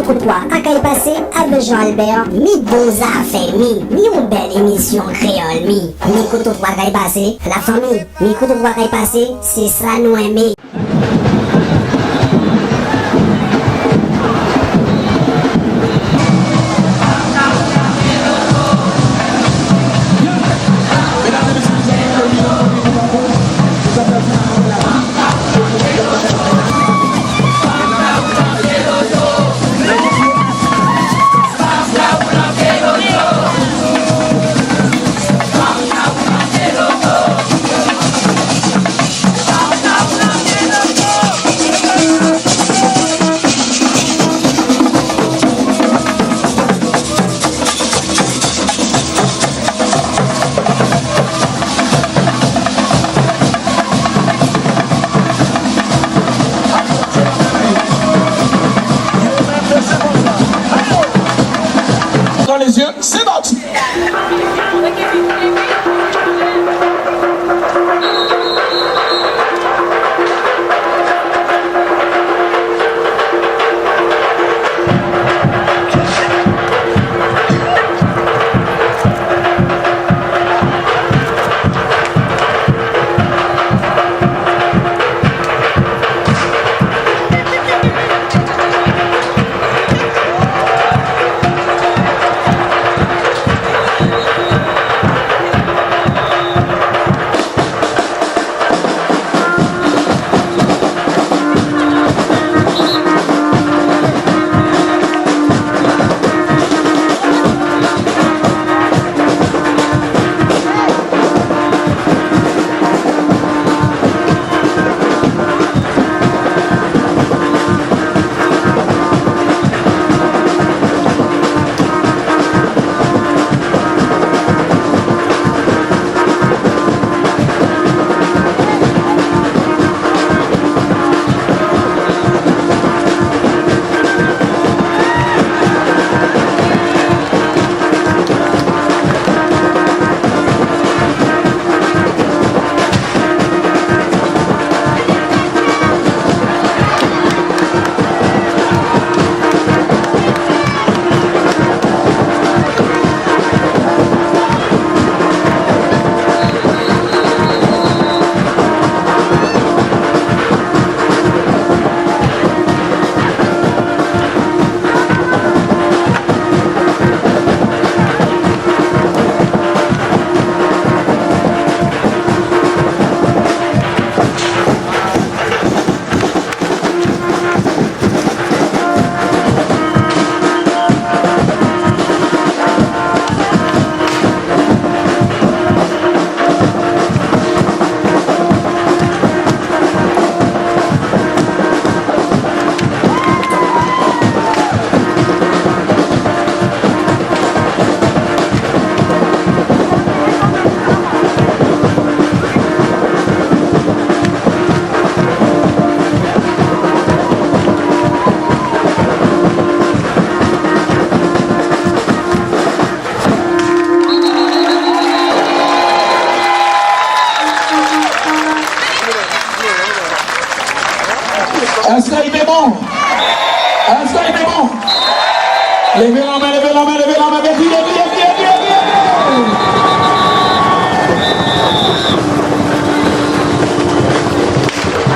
coup de poing, à qu'elle passé avec Jean-Albert, mi beaux affaires, mi une belle émission créole, mi coup de poing qu'elle passé, la famille, mi coup de poing qu'elle passé, c'est ça nous aimer. Dans les yeux, c'est parti. Est-ce qu'il est bon? Est-ce qu'il est bon? Levez la main, levez la main, levez la main, criez, criez, criez, criez, criez.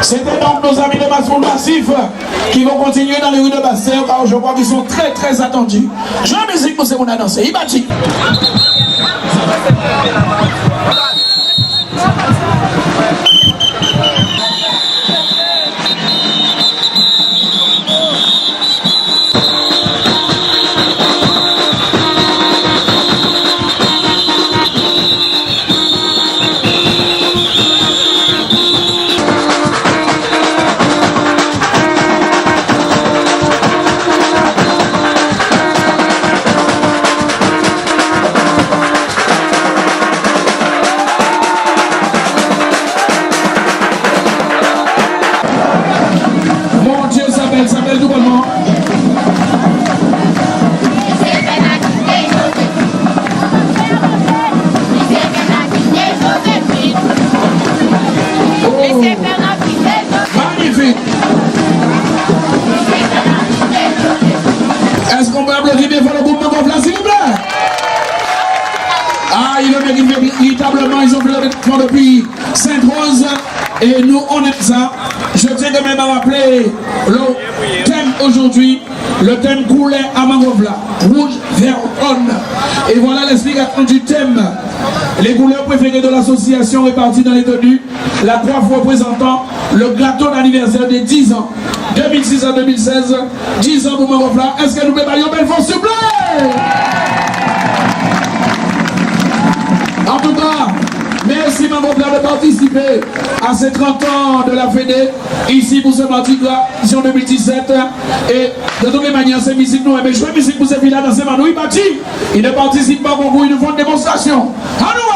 C'était donc nos amis de Masson Massif qui vont continuer dans les rues de Bastille car je crois qu'ils sont très très attendus. Je la musique pour ce qu'on a dansé. Ibati. Est-ce qu'on peut applaudir bien pour le groupe Mangofla, s'il vous plaît? Ah, ils le méritent véritablement, ils ont fait le fort depuis Sainte-Rose et nous on aime ça. Je tiens quand même à rappeler le thème aujourd'hui, le thème coulait à Mangofla, rouge, vert, jaune. Et voilà l'explication du thème. Les couleurs préférées de l'association réparties dans les tenues, la coiffe représentant le gâteau d'anniversaire des 10 ans, 2006 à 2016, 10 ans pour Mangofla. Est-ce que nous préparons belle force, s'il vous plaît? En tout cas, merci Mangofla de participer à ces 30 ans de la Fédé, ici pour ce mardi édition 2017. Et de toutes les manières, c'est musique nous, mais je veux musique pour ces filles-là dans ces manos. Ils bâtissent, ils ne participent pas au concours, ils nous font une démonstration. À nous!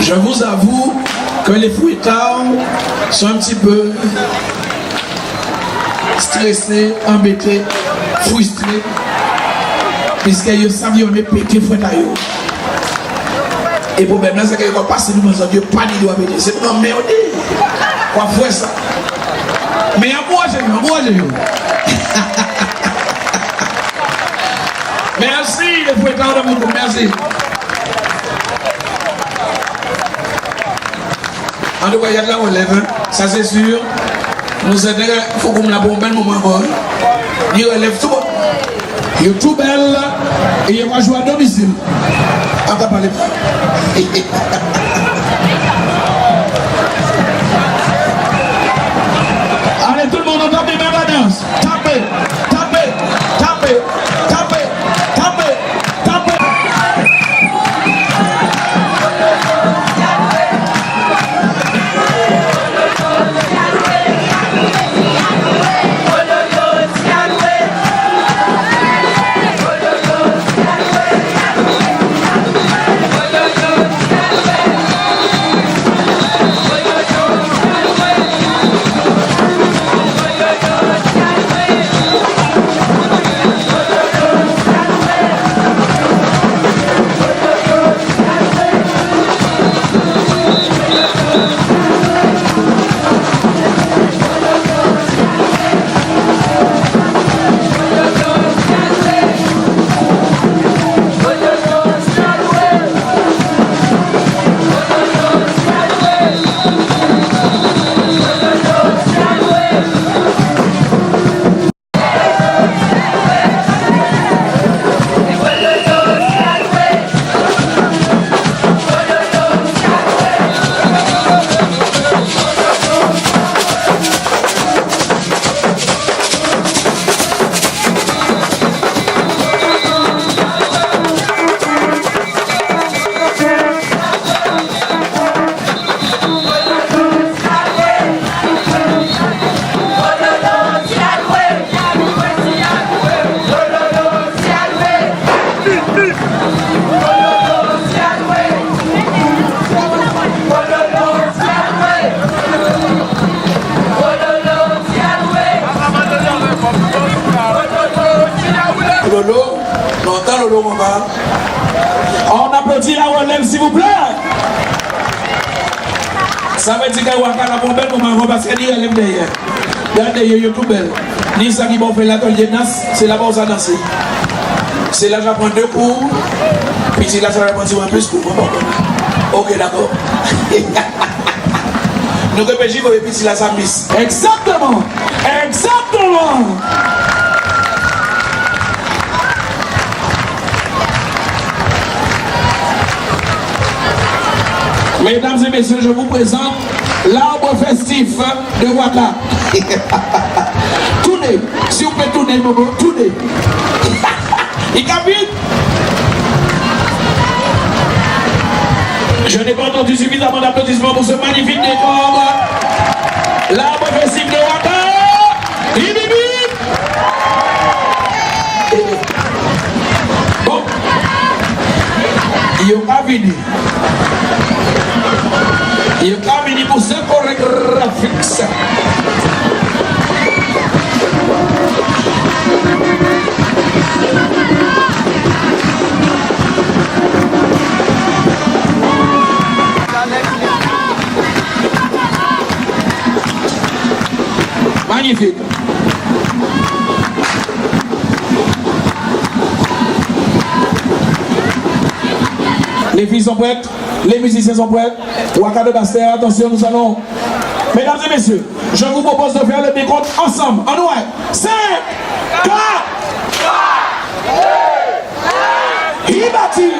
Je vous avoue que les fouettards sont un petit peu stressés, embêtés, frustrés, puisqu'ils savent qu'ils ont pété fouettards. Et le problème là, c'est qu'ils vont passer nous dans un Dieu, pas de doigt pété. C'est une merde. Quoi faire ça? Mais à moi, j'ai vu. Merci les fouettards de mon groupe, merci. En tout cas, il y a de la relève, ça c'est sûr. Nous aidons, il faut qu'on me la bombe un moment encore. Il relève tout. Il est tout belle et il va jouer à domicile. On va parler. Allez, tout le monde, on tape bien la danse. Tapez, tapez, tapez, tapez, tapez, tapez. Lolo, longtemps Lolo, mon gars. On applaudit la relève, s'il vous plaît. Ça veut dire que Waka la bombe, nous parce qu'elle est relève derrière. Regardez, il est tout belle. Ni ça qui m'a fait l'atelier de danse, c'est là-bas où ça danse. C'est là que j'apprends 2 cours, puis c'est là que j'apprends un plus cours. Ok, d'accord. Nous repêchons et puis c'est là ça miss. Exactement. Exactement. Mesdames et messieurs, je vous présente l'arbre festif de Waka. Tournez, si vous pouvez tourner, tournez. Il capite. Je n'ai pas entendu suffisamment d'applaudissements pour ce magnifique décor. L'arbre festif de Waka. Bon. Il n'y a pas fini. Il n'y a pas fini pour ce chorégraphique. Magnifique. Les filles sont prêtes, les musiciens sont prêts. Waka de Bastère, attention, nous allons. Mesdames et messieurs, je vous propose de faire le décompte ensemble. En ouais. 5, 4, 3, 2, 1. Il bâtit.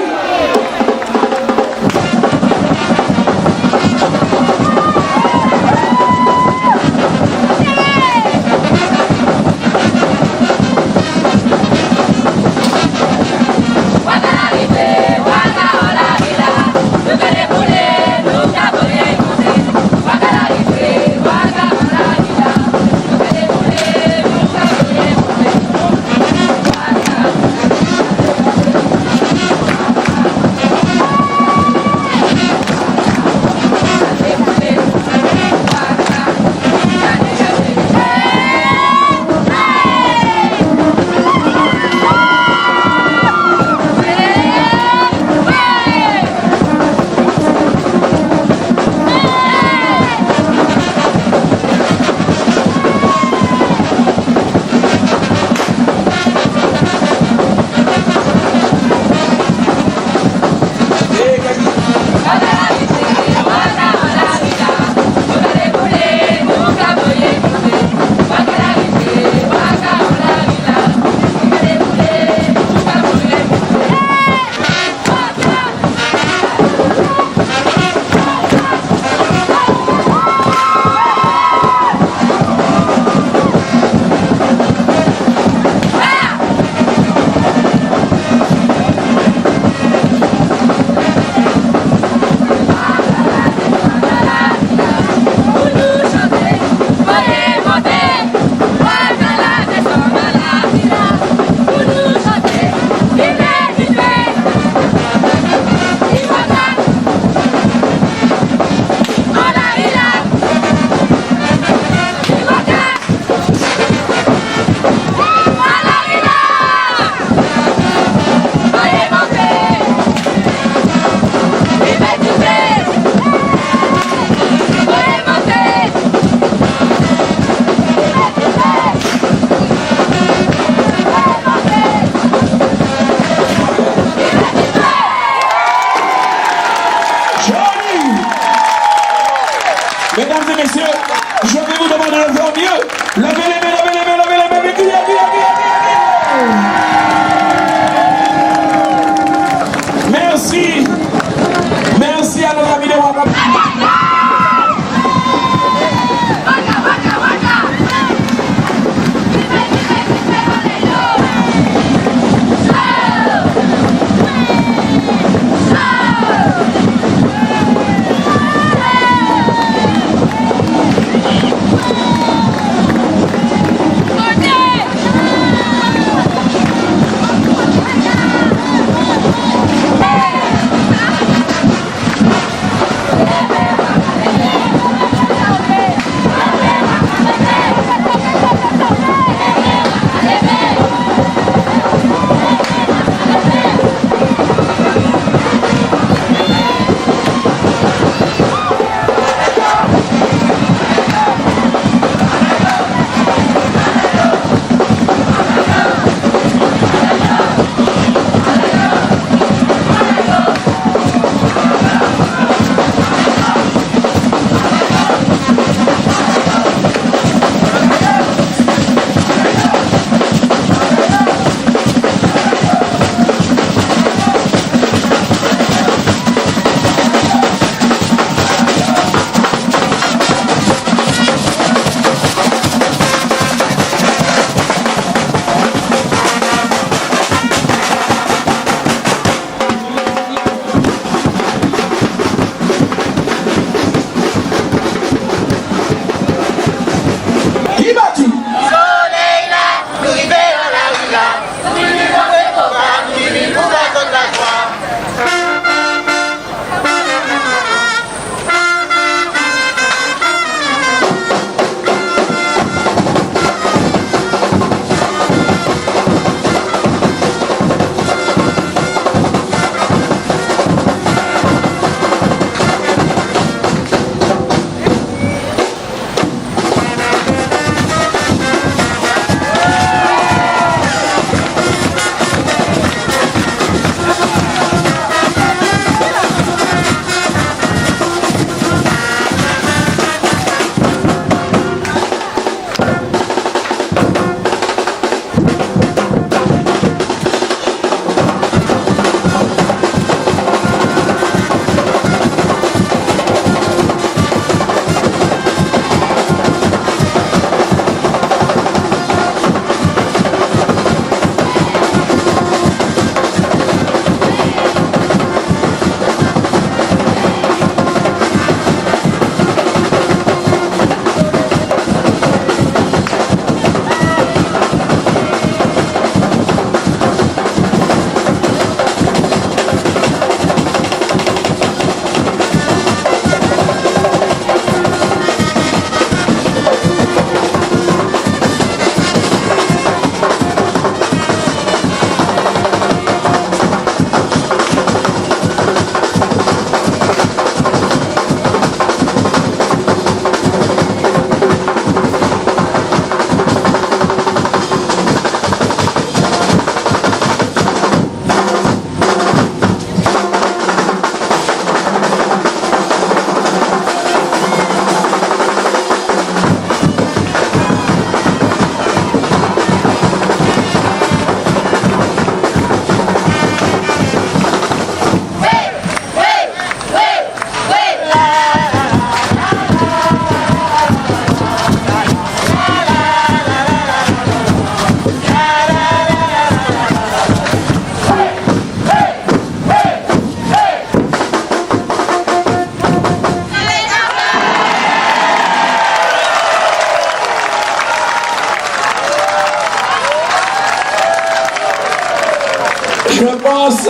pense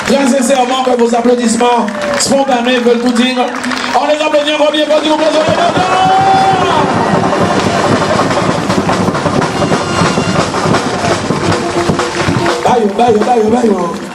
très sincèrement que vos applaudissements spontanés veulent tout dire. On les applaudit encore bien, quand vous présentez Bye.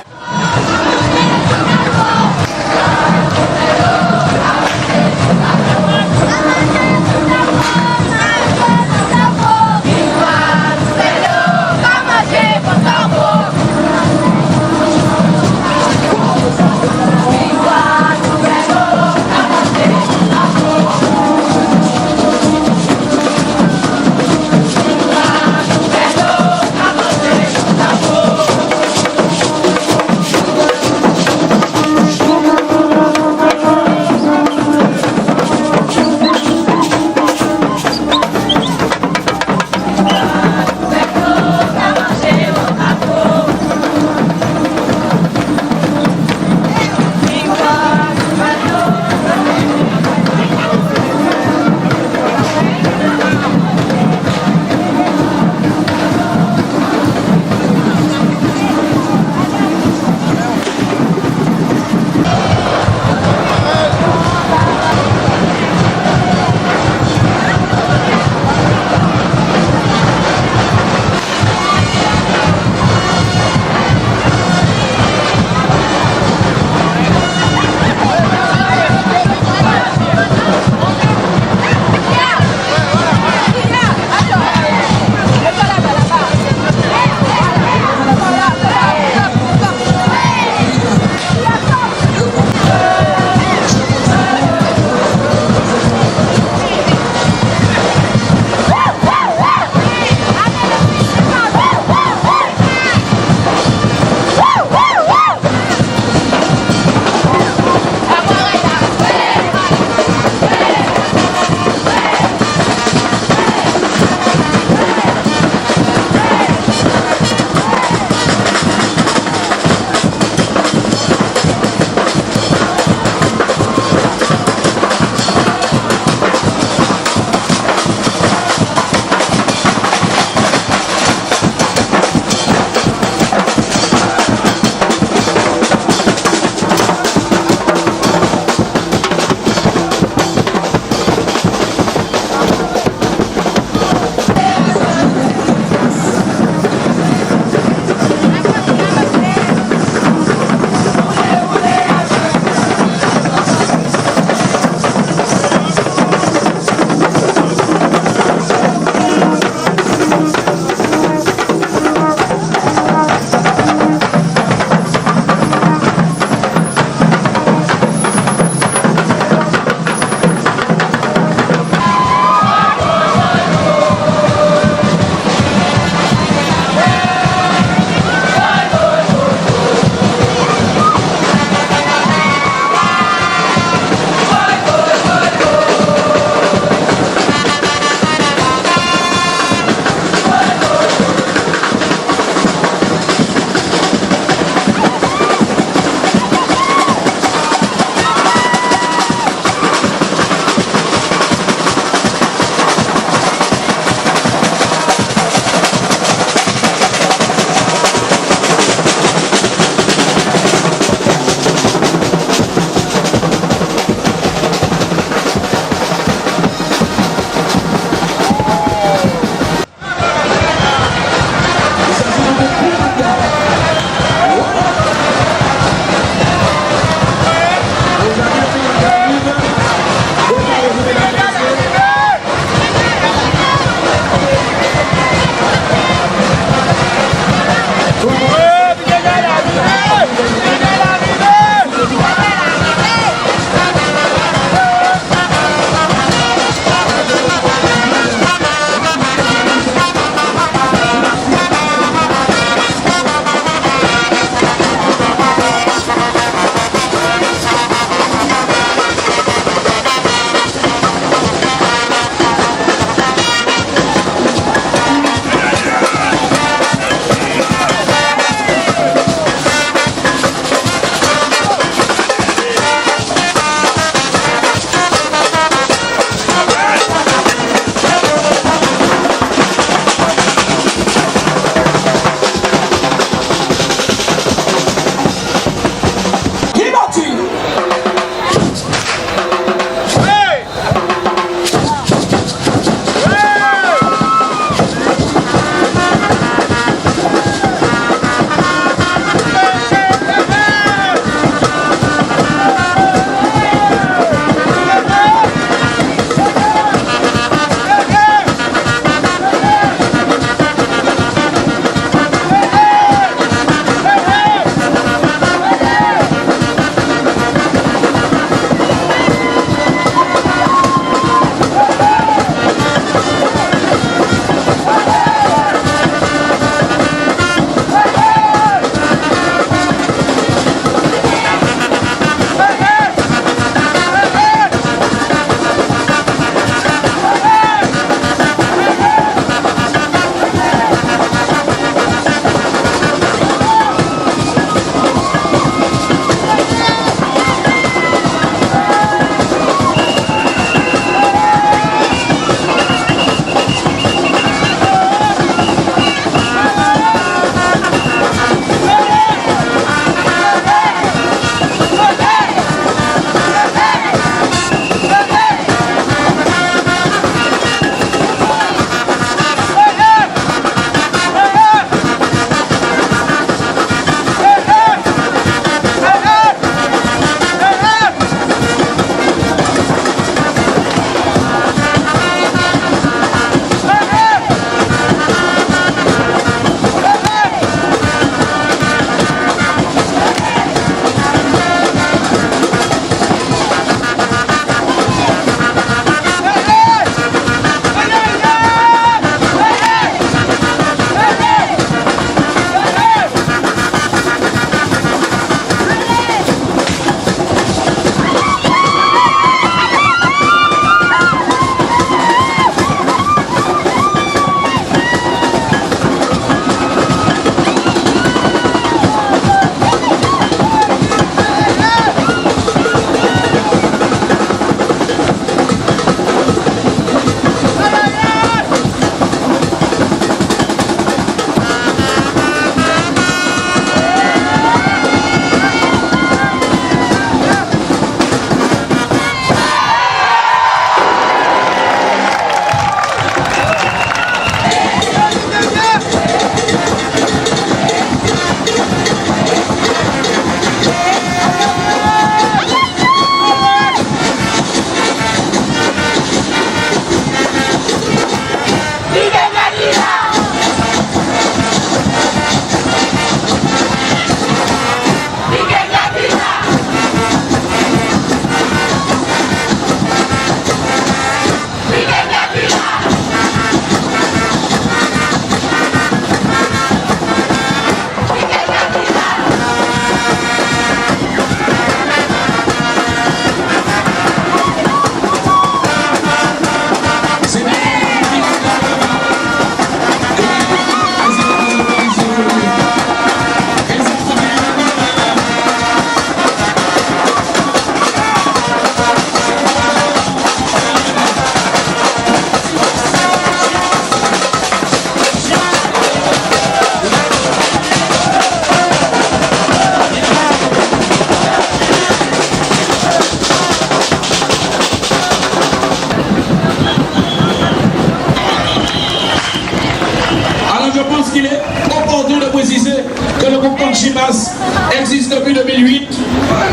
pense qu'il est opportun de préciser que le groupe Conchimas existe depuis 2008.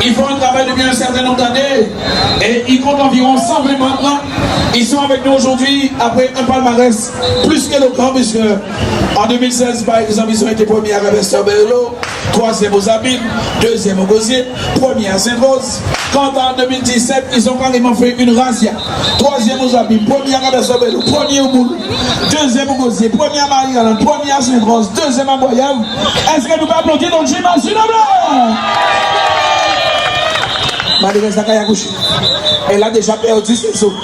Ils font un travail depuis un certain nombre d'années et ils comptent environ 120 membres. Ils sont avec nous aujourd'hui après un palmarès plus qu'éloquent, puisque en 2016, par exemple, ils ont été premiers à Westerberlo, troisième aux Abîmes, deuxième au Gosier, premier à Sainte-Rose. Quand en 2017, ils ont carrément fait une razzia. Troisième aux Abîmes, premier à Westerberlo, premier au Moule, deuxième au Gosier, premier à Marie-Galante, premier à Sainte-Rose, deuxième à Boyave. Est-ce que nous pouvons applaudir dans le gym à Sunabla? Marie Zakaya Gouchi. Elle a déjà perdu ce saut.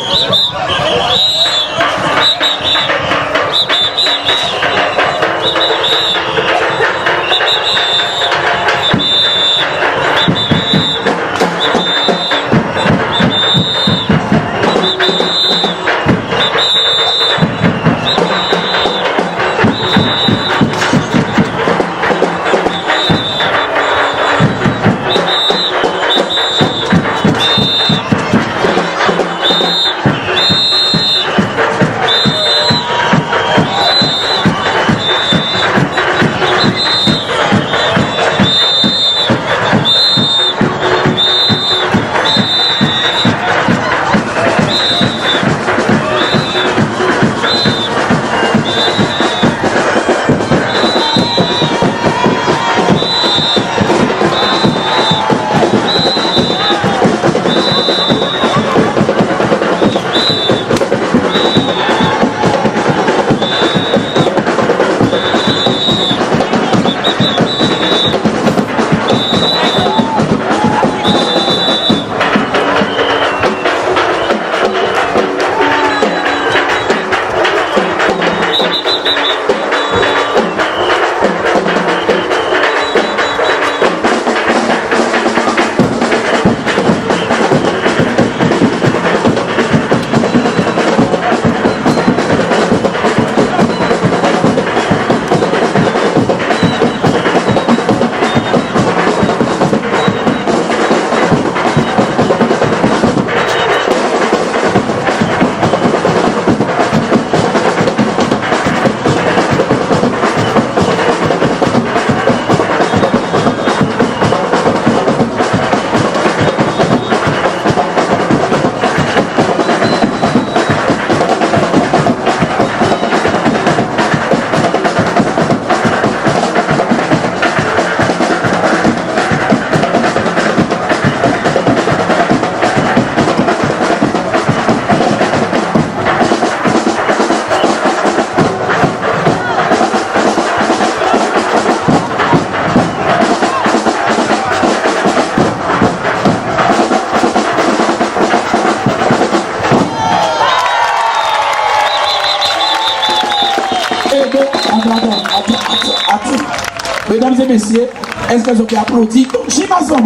Mesdames et messieurs, est-ce que je peux applaudir Chimason?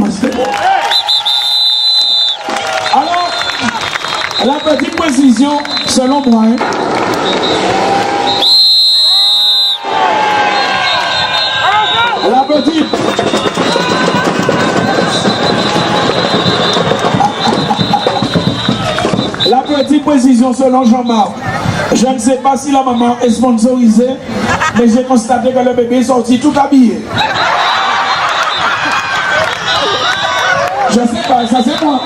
Alors, la petite précision, selon moi, la petite... La petite précision selon Jean-Marc. Je ne sais pas si la maman est sponsorisée, mais j'ai constaté que le bébé est sorti tout habillé. Je ne sais pas, ça c'est moi.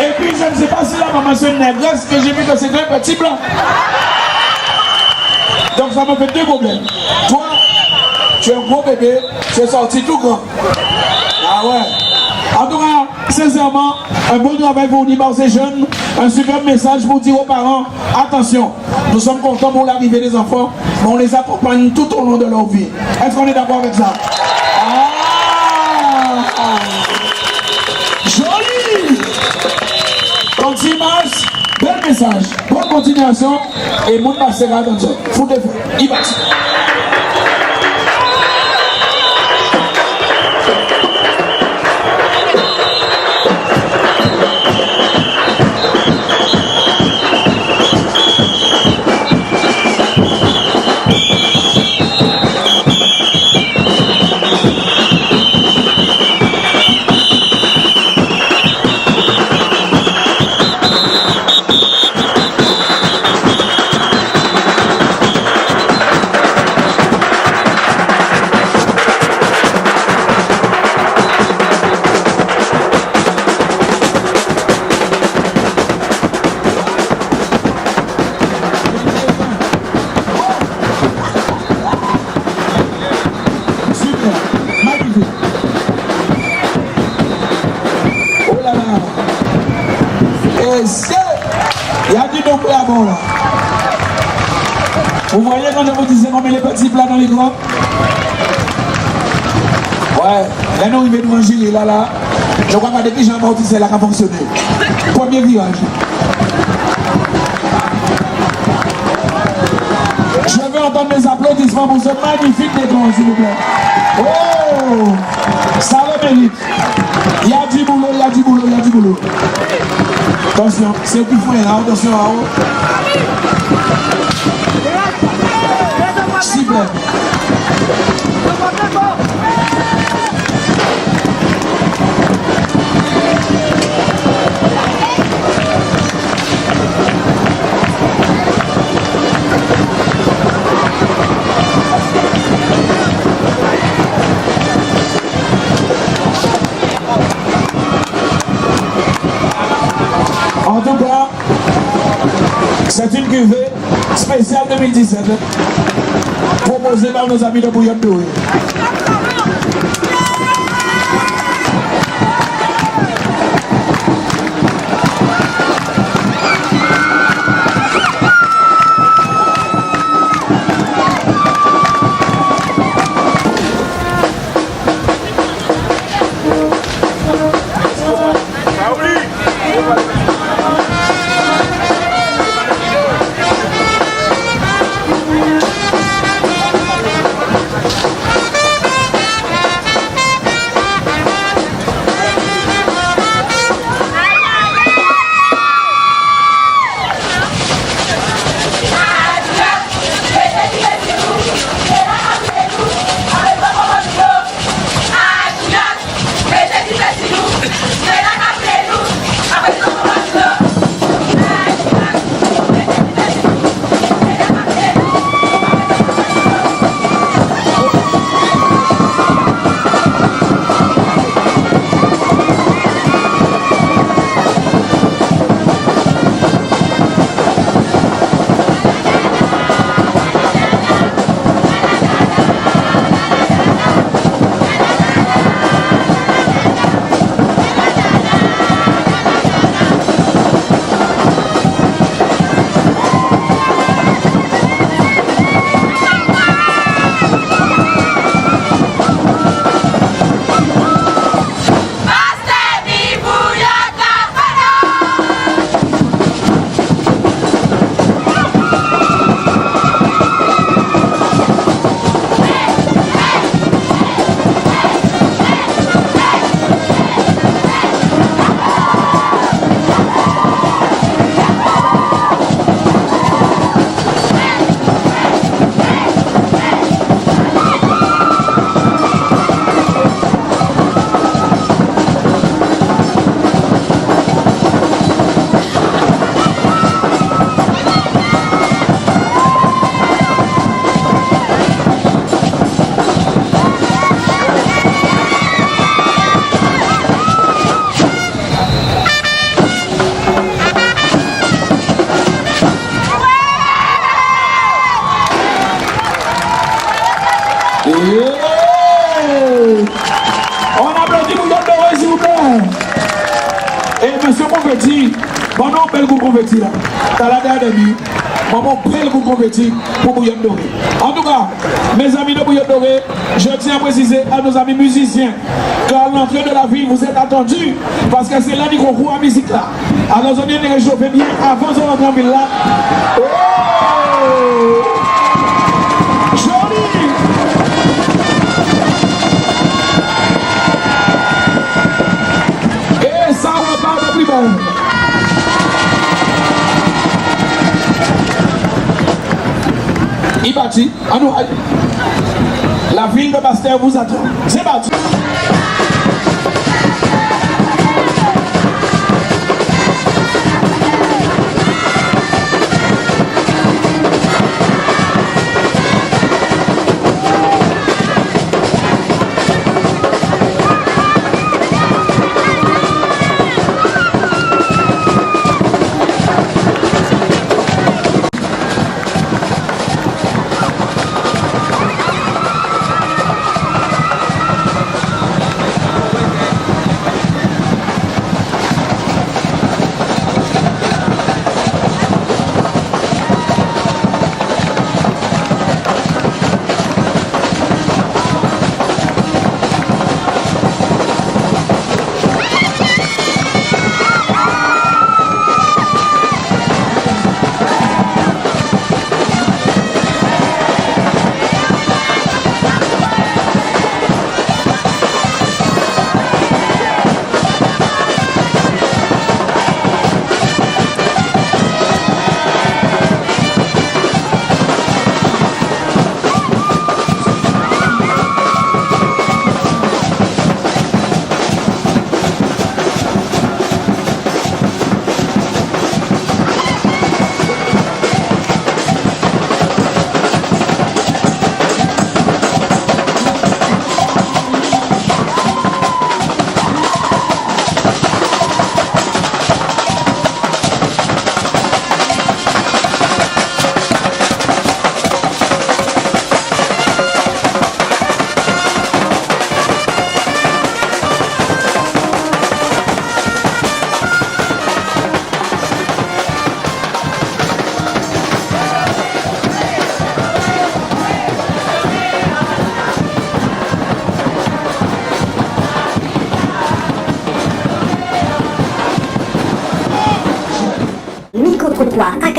Et puis je ne sais pas si la maman c'est une négresse, que j'ai vu que c'était un petit blanc. Donc ça me fait deux problèmes. Toi, tu es un gros bébé, tu es sorti tout grand. Ah ouais. En tout cas, sincèrement, un bon travail fourni par ces jeunes, un super message pour dire aux parents, attention, nous sommes contents pour l'arrivée des enfants, mais on les accompagne tout au long de leur vie. Est-ce qu'on est d'accord avec ça? Ah, joli! Conchimas, bel message, bonne continuation, et mon passera dans ce foot de feu. Il va. Vous voyez quand je vous disais qu'on met les petits plats dans les grands? Ouais, là nous, il met devant Gilles, là. Je crois que depuis Jean-Baptiste, c'est là qui a fonctionné. Premier virage. Je veux entendre mes applaudissements pour ce magnifique décor, s'il vous plaît. Oh, ça le mérite. Il y a du boulot, il y a du boulot, il y a du boulot. Attention, c'est au plus fort là, attention à haut. Super. En tout cas, c'est une cuvée spéciale 2017 proposée par nos amis de Bouillon Doré. On applaudit Bouillon Doré, s'il vous plaît. Et monsieur Confetti, pendant bel coup Confetti là, t'as la dernière nuit, maman bel coup Confetti pour Bouillon Doré. En tout cas, mes amis de Bouillon Doré, je tiens à préciser à nos amis musiciens qu'à l'entrée de la ville, vous êtes attendus parce que c'est là du concours à musique là. Alors, on vient de réchauffer bien avant de rentrer en ville là. Oh! Joli! Et ça repart de plus belle. Il bâtit, à nous. La ville de Bastère vous attend. C'est parti.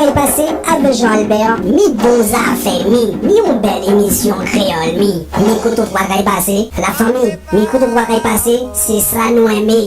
bagay passé avec Jean-Albert, mi bon affaire, mi une belle émission créole, mi koto bagay passé, la famille, mi koto bagay passé, c'est ça nous aimer.